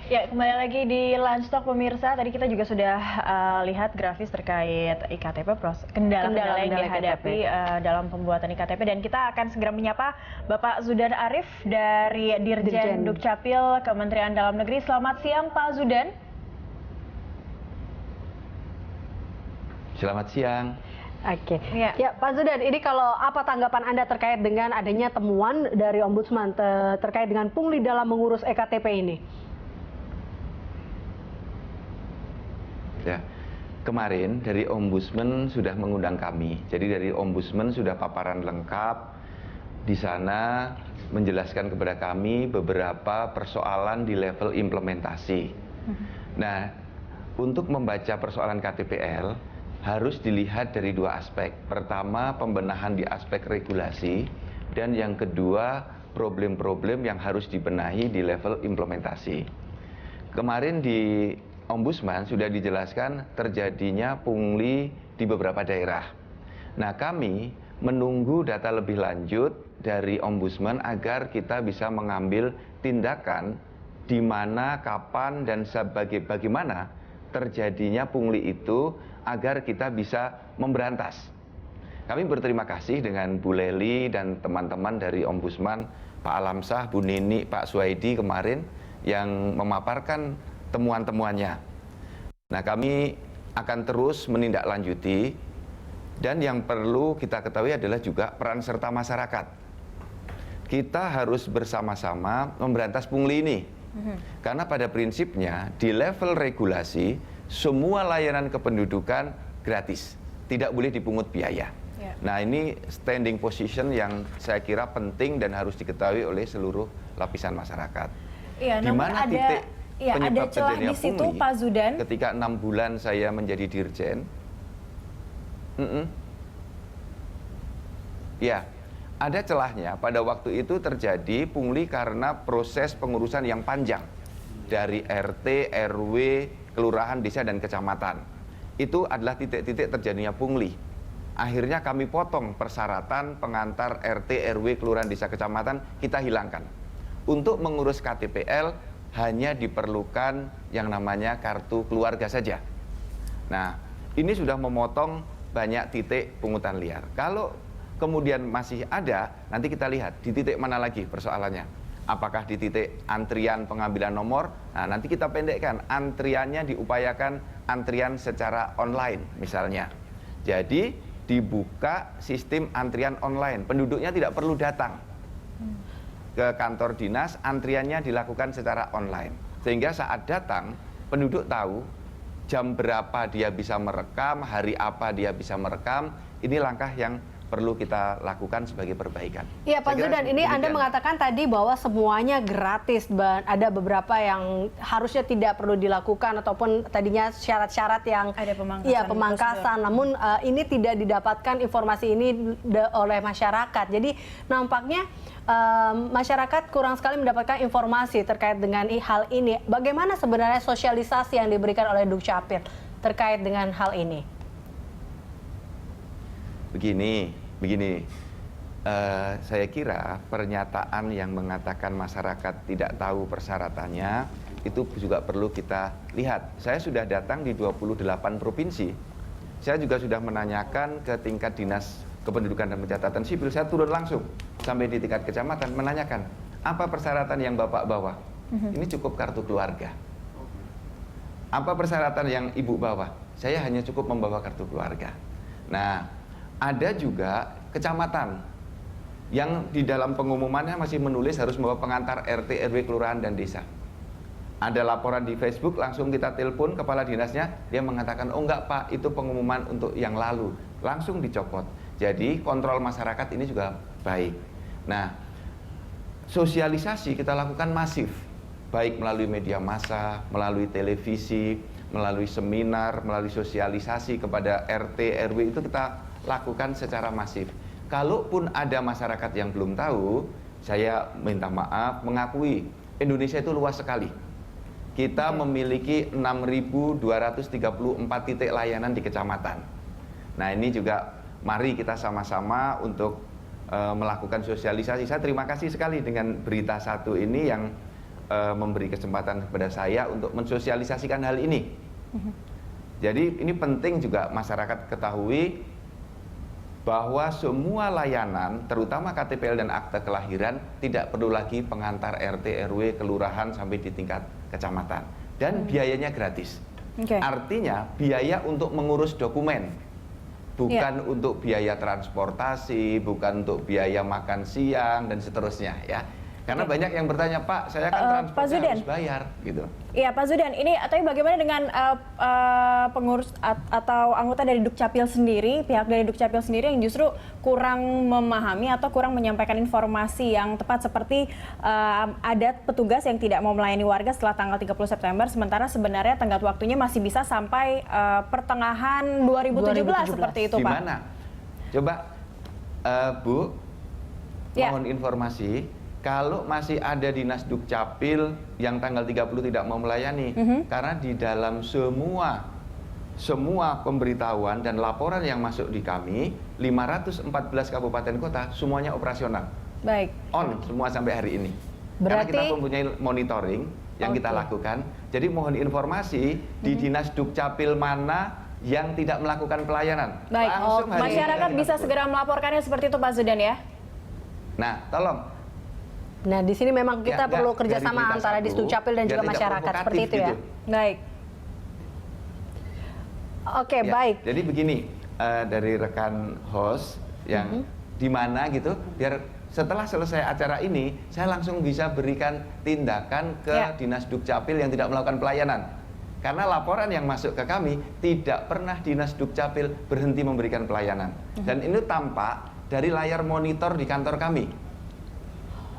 Ya, kembali lagi di Lunch Talk pemirsa. Tadi kita juga sudah lihat grafis terkait IKTP, kendala-kendala yang dihadapi dalam pembuatan IKTP. Dan kita akan segera menyapa Bapak Zudan Arif dari Dirjen Dukcapil Kementerian Dalam Negeri. Selamat siang Pak Zudan. Selamat siang. Oke, ya Pak Zudan, ini kalau apa tanggapan Anda terkait dengan adanya temuan dari Ombudsman terkait dengan pungli dalam mengurus EKTP ini? Ya, kemarin dari Ombudsman sudah mengundang kami. Jadi dari Ombudsman sudah paparan lengkap. Di sana menjelaskan kepada kami beberapa persoalan di level implementasi. Nah, untuk membaca persoalan KTPL harus dilihat dari dua aspek. Pertama, pembenahan di aspek regulasi, dan yang kedua, problem-problem yang harus dibenahi di level implementasi. Kemarin di Ombudsman sudah dijelaskan terjadinya pungli di beberapa daerah. Nah, kami menunggu data lebih lanjut dari Ombudsman agar kita bisa mengambil tindakan di mana, kapan, dan bagaimana terjadinya pungli itu agar kita bisa memberantas. Kami berterima kasih dengan Bu Leli dan teman-teman dari Ombudsman, Pak Alamsah, Bu Nini, Pak Suhaidi kemarin yang memaparkan temuan-temuannya. Nah, kami akan terus menindaklanjuti, dan yang perlu kita ketahui adalah juga peran serta masyarakat. Kita harus bersama-sama memberantas pungli ini. Karena pada prinsipnya di level regulasi semua layanan kependudukan gratis, tidak boleh dipungut biaya. Nah, ini standing position yang saya kira penting dan harus diketahui oleh seluruh lapisan masyarakat. Iya, di mana titik ada celah di situ, pungli, Pak Zudan. ketika 6 bulan saya menjadi dirjen, ya, ada celahnya. Pada waktu itu terjadi pungli karena proses pengurusan yang panjang dari RT, RW, kelurahan, desa, dan kecamatan. Itu adalah titik-titik terjadinya pungli. Akhirnya kami potong persyaratan pengantar RT, RW, kelurahan, desa, kecamatan, kita hilangkan. Untuk mengurus KTPL hanya diperlukan yang namanya kartu keluarga saja. Nah, ini sudah memotong banyak titik pungutan liar. Kalau kemudian masih ada, nanti kita lihat di titik mana lagi persoalannya. Apakah di titik antrian pengambilan nomor? Nah, nanti kita pendekkan, antriannya diupayakan antrian secara online misalnya. Jadi dibuka sistem antrian online, penduduknya tidak perlu datang ke kantor dinas, antriannya dilakukan secara online. Sehingga saat datang, penduduk tahu jam berapa dia bisa merekam, hari apa dia bisa merekam. Ini langkah yang perlu kita lakukan sebagai perbaikan. Iya Pak Zudan, ini Anda mengatakan tadi bahwa semuanya gratis, ada beberapa yang harusnya tidak perlu dilakukan ataupun tadinya syarat-syarat yang ada pemangkasan. Namun ini tidak didapatkan informasi ini oleh masyarakat. Jadi nampaknya masyarakat kurang sekali mendapatkan informasi terkait dengan hal ini. Bagaimana sebenarnya sosialisasi yang diberikan oleh Dukcapil terkait dengan hal ini? Begini, saya kira pernyataan yang mengatakan masyarakat tidak tahu persyaratannya itu juga perlu kita lihat. Saya sudah datang di 28 provinsi. Saya juga sudah menanyakan ke tingkat dinas kependudukan dan pencatatan sipil. Saya turun langsung sampai di tingkat kecamatan menanyakan, apa persyaratan yang Bapak bawa? Ini cukup kartu keluarga. Apa persyaratan yang Ibu bawa? Saya hanya cukup membawa kartu keluarga. Nah, ada juga kecamatan yang di dalam pengumumannya masih menulis harus membawa pengantar RT, RW, kelurahan, dan desa. Ada laporan di Facebook, langsung kita telepon kepala dinasnya, dia mengatakan, oh enggak Pak, itu pengumuman untuk yang lalu. Langsung dicopot. Jadi kontrol masyarakat ini juga baik. Nah, sosialisasi kita lakukan masif, baik melalui media massa, melalui televisi, melalui seminar, melalui sosialisasi kepada RT, RW, itu kita lakukan secara masif. Kalaupun ada masyarakat yang belum tahu, saya minta maaf, mengakui Indonesia itu luas sekali. Kita memiliki 6.234 titik layanan di kecamatan. Nah, ini juga mari kita sama-sama untuk melakukan sosialisasi. Saya terima kasih sekali dengan berita satu ini yang memberi kesempatan kepada saya untuk mensosialisasikan hal ini. Jadi ini penting juga masyarakat ketahui bahwa semua layanan, terutama KTPL dan akte kelahiran, tidak perlu lagi pengantar RT, RW, kelurahan sampai di tingkat kecamatan. Dan biayanya gratis. Artinya biaya untuk mengurus dokumen, bukan untuk biaya transportasi, bukan untuk biaya makan siang dan seterusnya ya. Karena banyak yang bertanya, Pak, saya kan transportasi harus bayar, gitu. Iya, Pak Zudan, ini tapi bagaimana dengan pengurus atau anggota dari Dukcapil sendiri, pihak dari Dukcapil sendiri yang justru kurang memahami atau kurang menyampaikan informasi yang tepat seperti ada petugas yang tidak mau melayani warga setelah tanggal 30 September, sementara sebenarnya tenggat waktunya masih bisa sampai pertengahan 2017 seperti itu, Pak. Gimana? Coba, Bu, mohon informasi. Kalau masih ada dinas Dukcapil yang tanggal 30 tidak mau melayani, karena di dalam semua pemberitahuan dan laporan yang masuk di kami, 514 kabupaten kota semuanya operasional. Baik. On semua sampai hari ini. Berarti, karena kita mempunyai monitoring yang kita lakukan. Jadi mohon informasi di dinas Dukcapil mana yang tidak melakukan pelayanan. Baik. Masyarakat bisa segera melaporkannya seperti itu, Pak Zudan ya. Nah, tolong. Nah, di sini memang kita perlu kerjasama antara di Dukcapil dan juga masyarakat, seperti itu ya. Baik. Oke, baik. Jadi begini, dari rekan host yang di mana gitu, biar setelah selesai acara ini, saya langsung bisa berikan tindakan ke dinas Dukcapil yang tidak melakukan pelayanan. Karena laporan yang masuk ke kami, tidak pernah dinas Dukcapil berhenti memberikan pelayanan. Dan ini tampak dari layar monitor di kantor kami.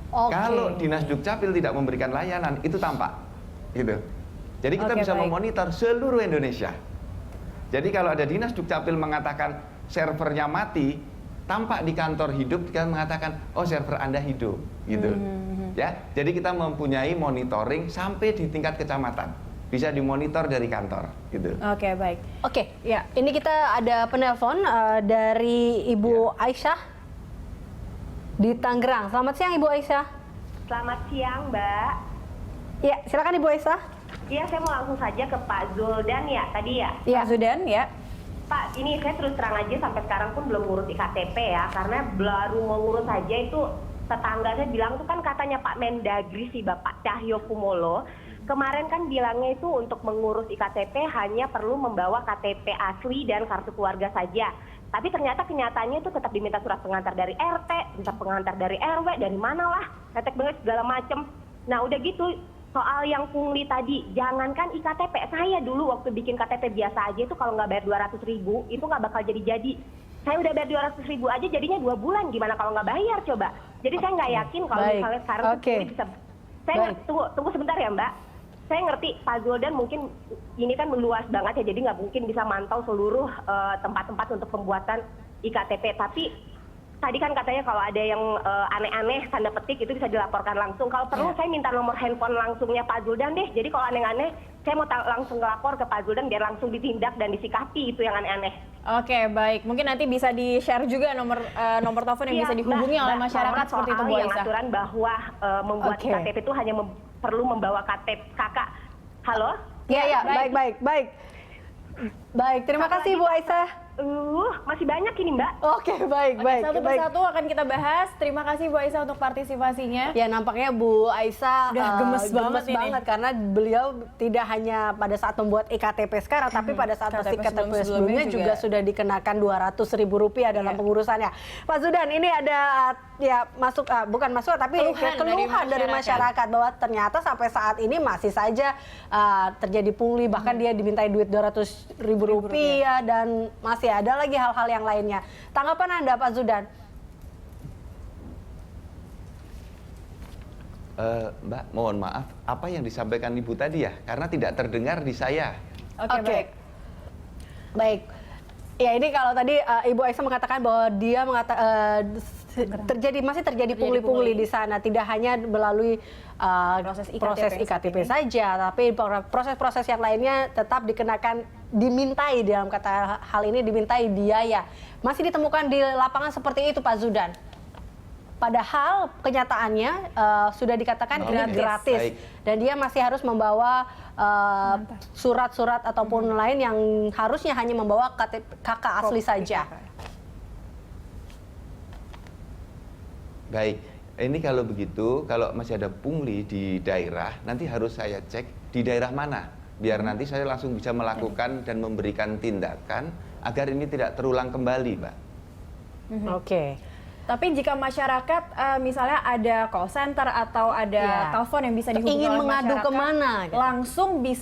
Kalau dinas Dukcapil tidak memberikan layanan, itu tampak, gitu. Jadi kita bisa memonitor seluruh Indonesia. Jadi kalau ada dinas Dukcapil mengatakan servernya mati, tampak di kantor hidup kan mengatakan, oh server Anda hidup, gitu. Ya, jadi kita mempunyai monitoring sampai di tingkat kecamatan, bisa dimonitor dari kantor, gitu. Oke, baik. Oke, ya, ini kita ada penelpon dari Ibu Aisyah di Tangerang. Selamat siang Ibu Aisyah. Selamat siang Mbak. Ya, silakan Ibu Aisyah. Iya, saya mau langsung saja ke Pak Zuldan ya tadi ya. Pak Zudan ya. Pak, ini saya terus terang aja sampai sekarang pun belum ngurus IKTP ya, karena baru mau ngurus saja itu tetangga saya bilang tuh kan katanya Pak Mendagri si Bapak Cahyo Kumolo kemarin kan bilangnya itu untuk mengurus IKTP hanya perlu membawa KTP asli dan kartu keluarga saja. Tapi ternyata kenyataannya itu tetap diminta surat pengantar dari RT, minta pengantar dari RW, dari mana lah, ketek banget segala macem. Nah udah gitu, soal yang pungli tadi, jangankan IKTP, saya dulu waktu bikin KTP biasa aja itu kalau nggak bayar 200.000, itu nggak bakal jadi-jadi. Saya udah bayar 200.000 aja jadinya 2 bulan, gimana kalau nggak bayar coba. Jadi saya nggak yakin kalau misalnya sekarang bisa. Saya tunggu sebentar ya Mbak. Saya ngerti Pak Zuldan mungkin ini kan meluas banget ya, jadi nggak mungkin bisa mantau seluruh tempat-tempat untuk pembuatan IKTP. Tapi tadi kan katanya kalau ada yang aneh-aneh tanda petik itu bisa dilaporkan langsung. Kalau perlu saya minta nomor handphone langsungnya Pak Zuldan deh. Jadi kalau aneh-aneh saya mau langsung lapor ke Pak Zuldan biar langsung ditindak dan disikapi itu yang aneh-aneh. Oke, baik. Mungkin nanti bisa di-share juga nomor telepon yang bisa dihubungi oleh masyarakat seperti itu Bu Aisyah. Yang aturan bahwa membuat IKTP itu hanya perlu membawa KTP kakak. Halo? Ya, baik. Baik, terima kasih Bu Aisyah. Masih banyak ini Mbak. Oke, baik. Satu persatu akan kita bahas. Terima kasih Bu Aisyah untuk partisipasinya. Ya, nampaknya Bu Aisyah udah gemes banget karena beliau tidak hanya pada saat membuat IKTP sekarang, tapi pada saat masih KTP sebelumnya juga sudah dikenakan Rp200.000 dalam pengurusannya. Pak Zudan, ini ada bukan masuk tapi keluhan dari masyarakat bahwa ternyata sampai saat ini masih saja terjadi pungli, bahkan dia dimintai duit Rp200.000 dan masih ada lagi hal-hal yang lainnya. Tanggapan Anda Pak Zudan? Mbak, mohon maaf, apa yang disampaikan Ibu tadi ya? Karena tidak terdengar di saya. Oke. Baik. Ya, ini kalau tadi Ibu Aisyah mengatakan bahwa dia masih terjadi pungli-pungli di sana, tidak hanya melalui proses IKTP saja, tapi proses-proses yang lainnya tetap dimintai dalam kata hal ini dimintai biaya. Masih ditemukan di lapangan seperti itu Pak Zudan? Padahal kenyataannya sudah dikatakan ini gratis. Dan dia masih harus membawa surat-surat ataupun lain yang harusnya hanya membawa KK asli saja. Baik, ini kalau begitu, kalau masih ada pungli di daerah, nanti harus saya cek di daerah mana, biar nanti saya langsung bisa melakukan dan memberikan tindakan agar ini tidak terulang kembali, Mbak. Oke. Tapi jika masyarakat misalnya ada call center atau ada telepon yang bisa dihubungi ingin oleh mengadu masyarakat, kemana? Gitu.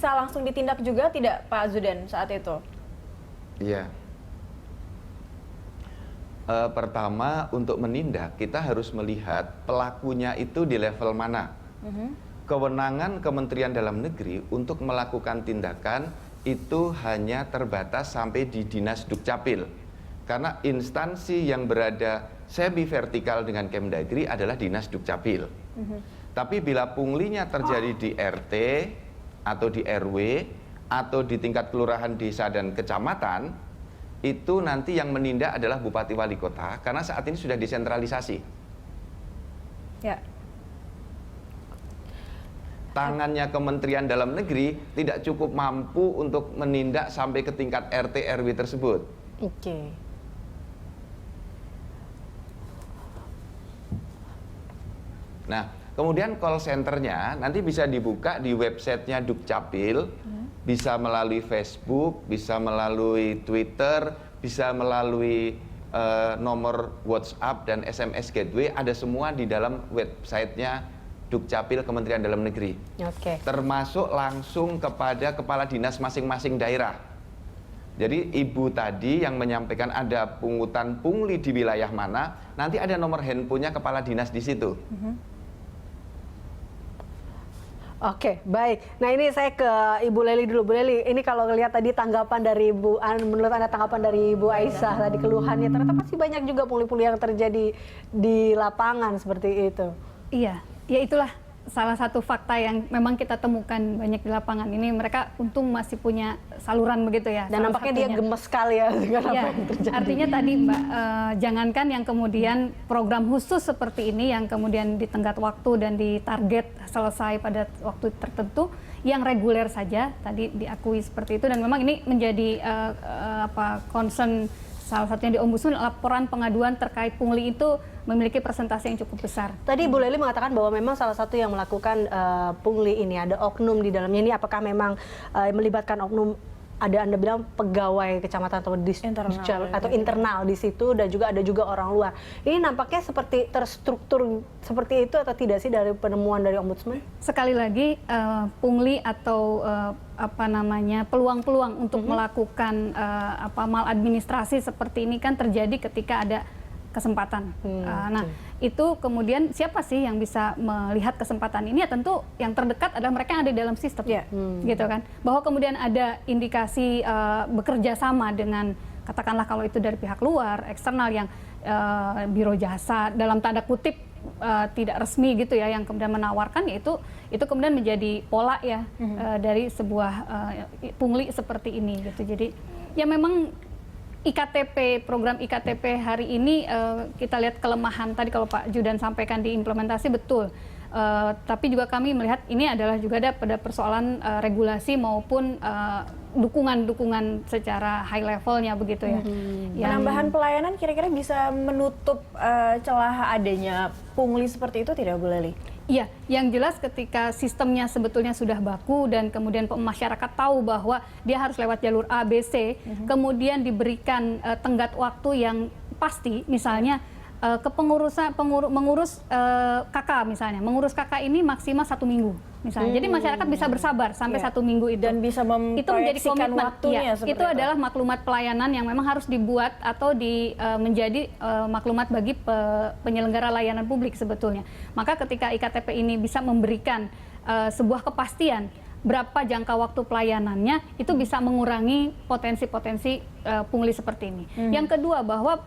langsung ditindak juga tidak Pak Zudan saat itu? Iya. Pertama, untuk menindak kita harus melihat pelakunya itu di level mana. Kewenangan Kementerian Dalam Negeri untuk melakukan tindakan itu hanya terbatas sampai di Dinas Dukcapil. Karena instansi yang berada semi vertikal dengan Kemdagri adalah Dinas Dukcapil. Tapi bila punglinya terjadi di RT atau di RW atau di tingkat kelurahan, desa dan kecamatan, itu nanti yang menindak adalah Bupati Wali Kota karena saat ini sudah desentralisasi. Ya. Tangannya Kementerian Dalam Negeri tidak cukup mampu untuk menindak sampai ke tingkat RT RW tersebut. Oke. Nah, kemudian call centernya nanti bisa dibuka di websitenya Dukcapil, bisa melalui Facebook, bisa melalui Twitter, bisa melalui nomor WhatsApp dan SMS Gateway, ada semua di dalam websitenya Dukcapil Kementerian Dalam Negeri. Oke. Termasuk langsung kepada kepala dinas masing-masing daerah. Jadi ibu tadi yang menyampaikan ada pungutan pungli di wilayah mana, nanti ada nomor handphonenya kepala dinas di situ. Oke, baik. Nah ini saya ke Ibu Leli dulu. Bu Leli, ini kalau lihat tadi tanggapan dari menurut Anda tanggapan dari Ibu Aisyah tadi keluhannya, ternyata masih banyak juga pungli-pungli yang terjadi di lapangan seperti itu. Iya, ya itulah salah satu fakta yang memang kita temukan banyak di lapangan ini. Mereka untung masih punya saluran begitu ya. Dan nampaknya dia gemes sekali ya dengan apa yang terjadi. Artinya tadi Mbak, jangankan yang kemudian program khusus seperti ini yang kemudian di tenggat waktu dan ditarget selesai pada waktu tertentu, yang reguler saja tadi diakui seperti itu. Dan memang ini menjadi concern salah satunya di Ombudsman, laporan pengaduan terkait pungli itu memiliki persentase yang cukup besar. Tadi Bu Leli mengatakan bahwa memang salah satu yang melakukan pungli ini ada oknum di dalamnya. Ini apakah memang melibatkan oknum, ada Anda bilang pegawai kecamatan atau internal di situ, dan juga ada juga orang luar. Ini nampaknya seperti terstruktur seperti itu atau tidak sih dari penemuan dari Ombudsman? Sekali lagi pungli atau peluang-peluang untuk melakukan maladministrasi seperti ini kan terjadi ketika ada kesempatan. Itu kemudian siapa sih yang bisa melihat kesempatan ini? Ya tentu yang terdekat adalah mereka yang ada di dalam sistem, gitu kan. Bahwa kemudian ada indikasi bekerja sama dengan, katakanlah kalau itu dari pihak luar, eksternal yang biro jasa dalam tanda kutip tidak resmi gitu ya, yang kemudian menawarkan, yaitu itu kemudian menjadi pola ya dari sebuah pungli seperti ini gitu. Jadi ya memang IKTP, program IKTP hari ini kita lihat kelemahan tadi kalau Pak Judan sampaikan di implementasi betul. Tapi juga kami melihat ini adalah juga ada pada persoalan regulasi maupun dukungan secara high levelnya begitu ya. Penambahan pelayanan kira-kira bisa menutup celah adanya pungli seperti itu tidak, Bu Leli? Iya, yang jelas ketika sistemnya sebetulnya sudah baku dan kemudian masyarakat tahu bahwa dia harus lewat jalur A, B, C, kemudian diberikan tenggat waktu yang pasti, misalnya mengurus KK misalnya, mengurus KK ini maksimal 1 minggu misalnya. Jadi masyarakat bisa bersabar sampai 1 minggu itu. Dan bisa memproyeksikan waktunya itu adalah maklumat pelayanan yang memang harus dibuat atau menjadi maklumat bagi penyelenggara layanan publik sebetulnya. Maka ketika IKTP ini bisa memberikan sebuah kepastian berapa jangka waktu pelayanannya, itu bisa mengurangi potensi-potensi pungli seperti ini. Yang kedua, bahwa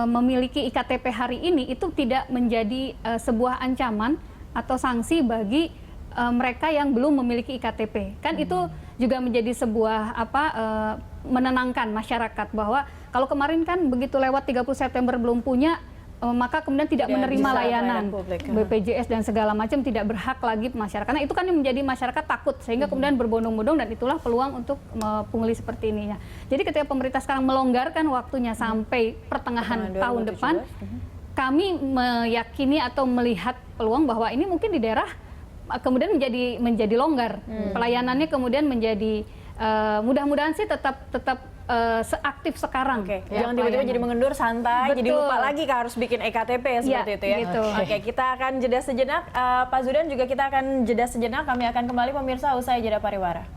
memiliki IKTP hari ini itu tidak menjadi sebuah ancaman atau sanksi bagi mereka yang belum memiliki IKTP. Kan itu juga menjadi sebuah menenangkan masyarakat bahwa Kalau kemarin kan begitu lewat 30 September belum punya, maka kemudian tidak menerima layanan BPJS dan segala macam, tidak berhak lagi masyarakat. Karena itu kan yang menjadi masyarakat takut, sehingga kemudian berbondong-bondong, dan itulah peluang untuk pungli seperti ini ya. Jadi ketika pemerintah sekarang melonggarkan waktunya sampai pertengahan tahun depan, kami meyakini atau melihat peluang bahwa ini mungkin di daerah kemudian menjadi longgar. Pelayanannya kemudian menjadi mudah-mudahan sih tetap seaktif sekarang. Jangan tiba-tiba jadi mengendur, santai, jadi lupa lagi harus bikin EKTP ya, seperti itu ya. Gitu. Kita akan jeda sejenak. Pak Zudan juga kita akan jeda sejenak. Kami akan kembali pemirsa usai jeda pariwara.